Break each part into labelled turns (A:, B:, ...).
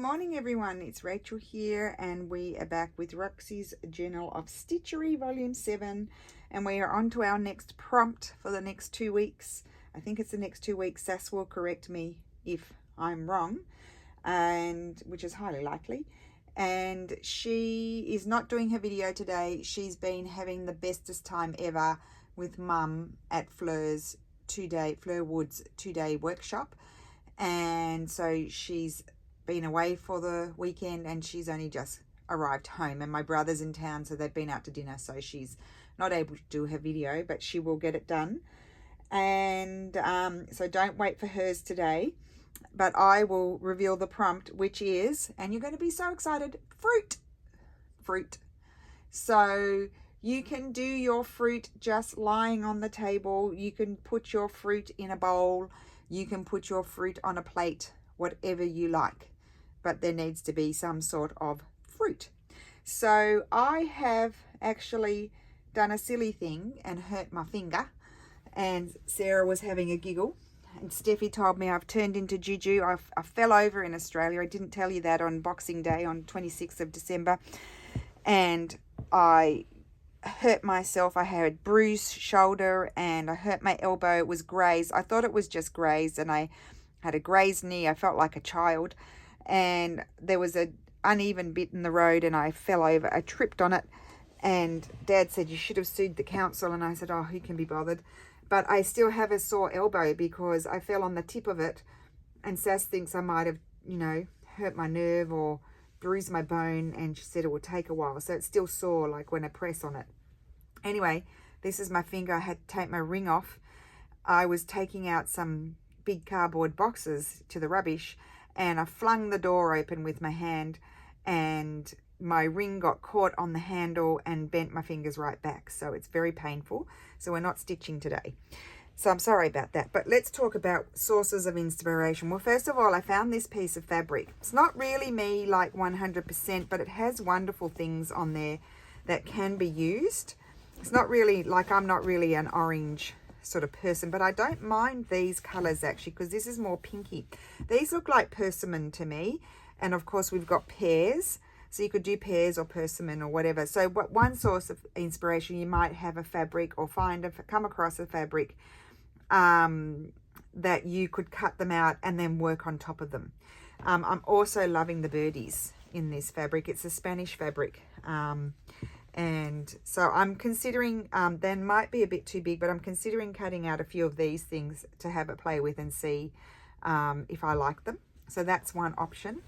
A: Morning everyone, it's Rachel here and we are back with Roxy's Journal of Stitchery Volume 7 and we are on to our next prompt for the next 2 weeks. I think it's the next 2 weeks. Sass will correct me if I'm wrong, and which is highly likely. And she is not doing her video today. She's been having the bestest time ever with Mum at Fleur Wood's 2-day workshop, and so she's been away for the weekend and she's only just arrived home, and my brother's in town, so they've been out to dinner, so she's not able to do her video, but she will get it done. And so don't wait for hers today, but I will reveal the prompt, which is, and you're going to be so excited, fruit. So you can do your fruit just lying on the table. You can put your fruit in a bowl. You can put your fruit on a plate, whatever you like, but there needs to be some sort of fruit. So I have actually done a silly thing and hurt my finger, and Sarah was having a giggle, and Steffi told me I've turned into Juju. I fell over in Australia. I didn't tell you that on Boxing Day on 26th of December, and I hurt myself. I had a bruised shoulder and I hurt my elbow. It was grazed. I thought it was just grazed, and I had a grazed knee. I felt like a child, and there was an uneven bit in the road and I fell over. I tripped on it, and Dad said you should have sued the council, and I said, oh, who can be bothered? But I still have a sore elbow because I fell on the tip of it, and Sass thinks I might have, hurt my nerve or bruised my bone, and she said it would take a while, so it's still sore like when I press on it. Anyway, this is my finger. I had to take my ring off. I was taking out some big cardboard boxes to the rubbish, and I flung the door open with my hand, and my ring got caught on the handle and bent my fingers right back, so it's very painful. So we're not stitching today, so I'm sorry about that. But let's talk about sources of inspiration. Well, first of all, I found this piece of fabric. It's not really me like 100%, but it has wonderful things on there that can be used. It's not really like, I'm not really an orange sort of person, but I don't mind these colors actually, because this is more pinky. These look like persimmon to me, and of course we've got pears, so you could do pears or persimmon or whatever. So what one source of inspiration, you might have a fabric or come across a fabric that you could cut them out and then work on top of them. I'm also loving the birdies in this fabric. It's a Spanish fabric, and so I'm considering, they might be a bit too big, but I'm considering cutting out a few of these things to have it play with and see if I like them. So that's one option.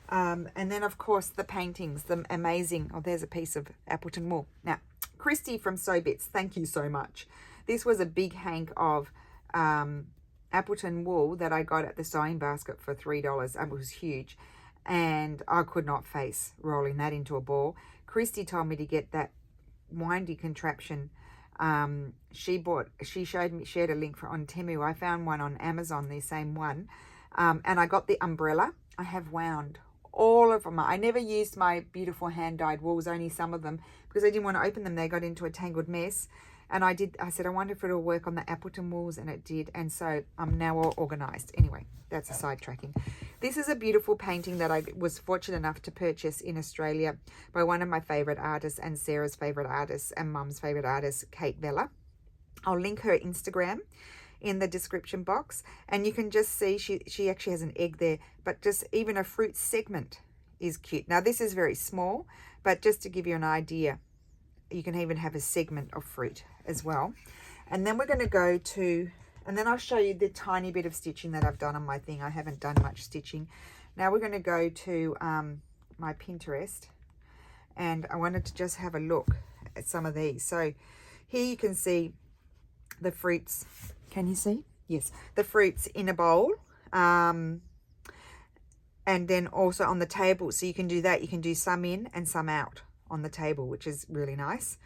A: And then of course the paintings, the amazing, oh, there's a piece of Appleton wool. Now, Christy from Sew Bits, thank you so much. This was a big hank of Appleton wool that I got at the sewing basket for $3. It was huge, and I could not face rolling that into a ball. Christy told me to get that windy contraption. She shared a link on Temu. I found one on Amazon, the same one, and I got the umbrella. I have wound all of them. I never used my beautiful hand-dyed wools, only some of them, because I didn't want to open them. They got into a tangled mess, and I said I wonder if it'll work on the Appleton wools, and it did, and so I'm now all organized. Anyway, that's a sidetracking. This is a beautiful painting that I was fortunate enough to purchase in Australia by one of my favorite artists, and Sarah's favorite artist, and Mum's favorite artist, Kate Vella. I'll link her Instagram in the description box, and you can just see she actually has an egg there, but just even a fruit segment is cute. Now this is very small, but just to give you an idea, you can even have a segment of fruit as well. And then we're going to go to, and then I'll show you the tiny bit of stitching that I've done on my thing. I haven't done much stitching. Now we're going to go to my Pinterest, and I wanted to just have a look at some of these. So here you can see the fruits. Can you see? Yes, the fruits in a bowl, and then also on the table. So you can do that. You can do some in and some out on the table, which is really nice.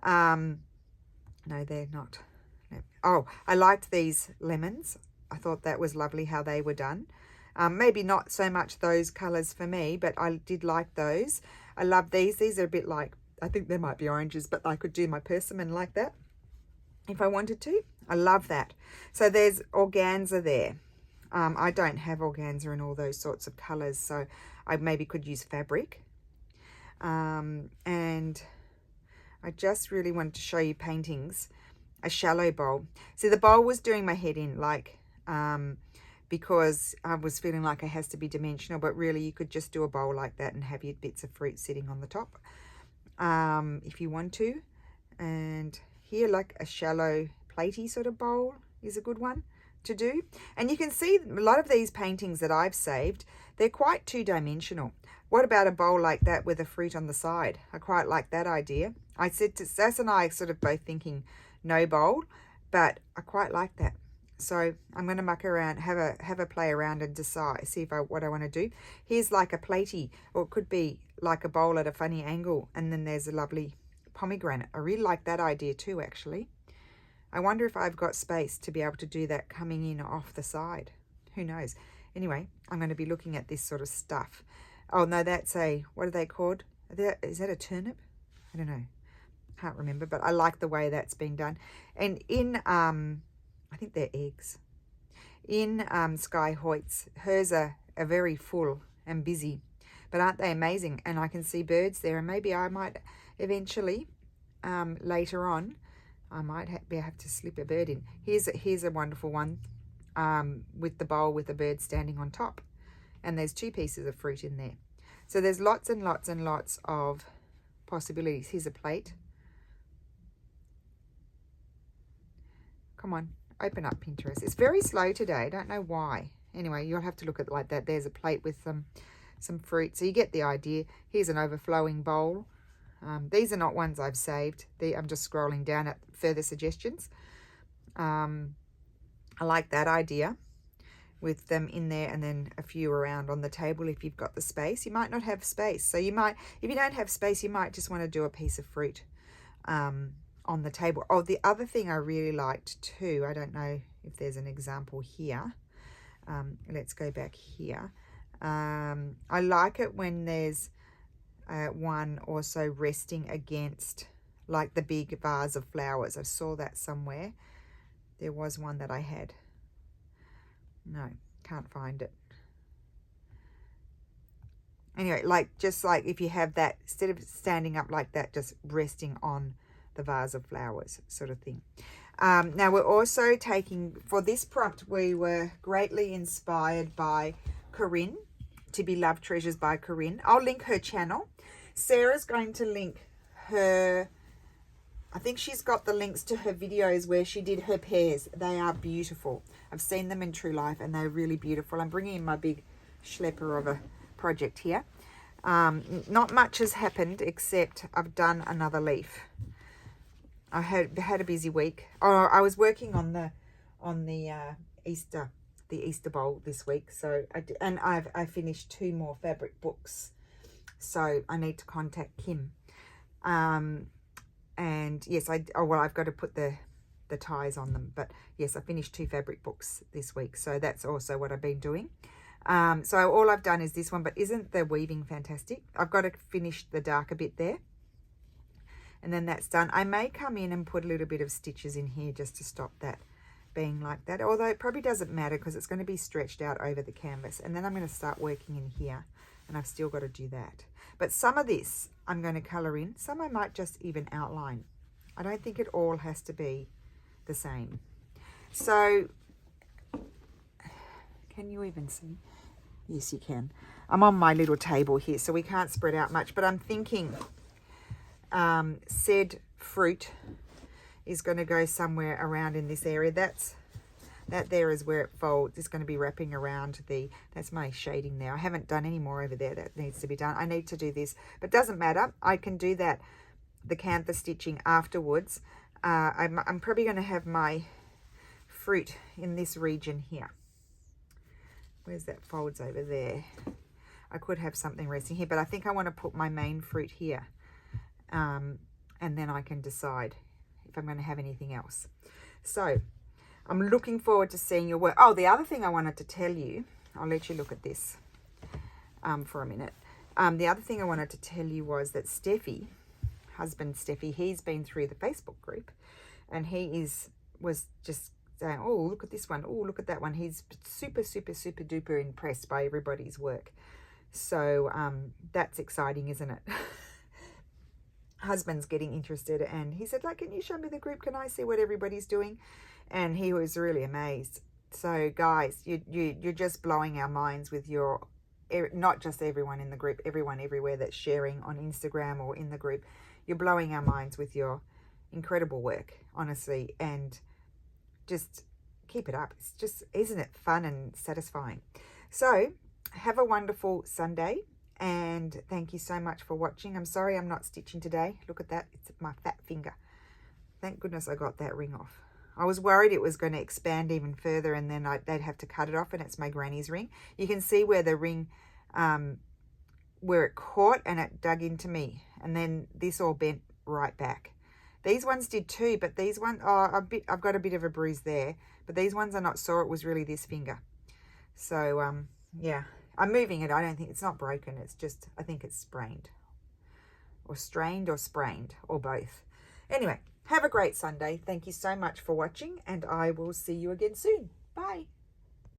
A: No, they're not. No. Oh, I liked these lemons. I thought that was lovely how they were done. Maybe not so much those colors for me, but I did like those. I love these. These are a bit like, I think they might be oranges, but I could do my persimmon like that if I wanted to. I love that. So there's organza there. I don't have organza in all those sorts of colors, so I maybe could use fabric. And I just really wanted to show you paintings. A shallow bowl. See, the bowl was doing my head in, like, because I was feeling like it has to be dimensional, but really you could just do a bowl like that and have your bits of fruit sitting on the top, if you want to. And here, like a shallow platey sort of bowl is a good one to do. And you can see a lot of these paintings that I've saved, they're quite two-dimensional. What about a bowl like that with a fruit on the side? I quite like that idea. I said to Sass and I sort of both thinking no bowl, but I quite like that. So I'm going to muck around, have a play around and decide, see if what I want to do. Here's like a platey, or it could be like a bowl at a funny angle, and then there's a lovely pomegranate. I really like that idea too, actually. I wonder if I've got space to be able to do that coming in off the side. Who knows? Anyway, I'm going to be looking at this sort of stuff. Oh, no, that's a, what are they called? Is that a turnip? I don't know. Can't remember, but I like the way that's been done. And in, I think they're eggs. In Sky Hoyt's, hers are very full and busy. But aren't they amazing? And I can see birds there. And maybe I might eventually, later on, I might have to slip a bird in. Here's a wonderful one with the bowl with a bird standing on top. And there's 2 pieces of fruit in there. So there's lots and lots and lots of possibilities. Here's a plate. Come on, open up Pinterest. It's very slow today. I don't know why. Anyway, you'll have to look at it like that. There's a plate with some fruit. So you get the idea. Here's an overflowing bowl. These are not ones I've saved. I'm just scrolling down at further suggestions. I like that idea with them in there, and then a few around on the table if you've got the space. You might not have space. So you might, if you don't have space, you might just want to do a piece of fruit on the table. Oh, the other thing I really liked too, I don't know if there's an example here. Let's go back here. I like it when there's one also resting against like the big vase of flowers. I saw that somewhere. There was one that I had. No, can't find it. Anyway, like just like if you have that, instead of standing up like that, just resting on the vase of flowers sort of thing. Now we're also taking, for this prompt, we were greatly inspired by Corrine, To Be Loved Treasures by Corrine. I'll link her channel. Sarah's going to link her, I think she's got the links to her videos where she did her pears. They are beautiful. I've seen them in true life and they're really beautiful. I'm bringing in my big schlepper of a project here. Not much has happened except I've done another leaf. I had a busy week. Oh, I was working on the Easter bowl this week. So I finished 2 more fabric books. So I need to contact Kim. And yes, I've got to put the ties on them. But yes, I finished 2 fabric books this week. So that's also what I've been doing. So all I've done is this one, but isn't the weaving fantastic? I've got to finish the darker bit there. And then that's done. I may come in and put a little bit of stitches in here just to stop that being like that. Although it probably doesn't matter because it's going to be stretched out over the canvas. And then I'm going to start working in here. And I've still got to do that. But some of this I'm going to colour in. Some I might just even outline. I don't think it all has to be the same. So, can you even see? Yes, you can. I'm on my little table here, so we can't spread out much. But I'm thinking said fruit is going to go somewhere around in this area. That there is where it folds. It's going to be wrapping around that's my shading there. I haven't done any more over there. That needs to be done. I need to do this, but it doesn't matter. I can do that, the canvas stitching afterwards. I'm probably going to have my fruit in this region here. Where's that folds over there? I could have something resting here, but I think I want to put my main fruit here. And then I can decide if I'm going to have anything else. So I'm looking forward to seeing your work. Oh, the other thing I wanted to tell you, I'll let you look at this for a minute. The other thing I wanted to tell you was that Steffi, husband Steffi, he's been through the Facebook group and he was just saying, oh, look at this one. Oh, look at that one. He's super, super, super duper impressed by everybody's work. So that's exciting, isn't it? Husband's getting interested, and he said, like, can you show me the group? Can I see what everybody's doing? And he was really amazed. So guys, you're just blowing our minds with your, not just everyone in the group, everyone everywhere that's sharing on Instagram or in the group. You're blowing our minds with your incredible work, honestly, and just keep it up. It's just, isn't it fun and satisfying? So have a wonderful Sunday, and thank you so much for watching. I'm sorry I'm not stitching today. Look at that. It's my fat finger. Thank goodness I got that ring off. I was worried it was going to expand even further, and then they'd have to cut it off, and it's my granny's ring. You can see where the ring, where it caught and it dug into me, and then this all bent right back. These ones did too, but these ones, oh, I've got a bit of a bruise there, but these ones are not sore. It was really this finger. So, yeah, I'm moving it. I don't think, it's not broken. It's just, I think it's sprained or strained or sprained or both. Anyway, have a great Sunday. Thank you so much for watching, and I will see you again soon. Bye.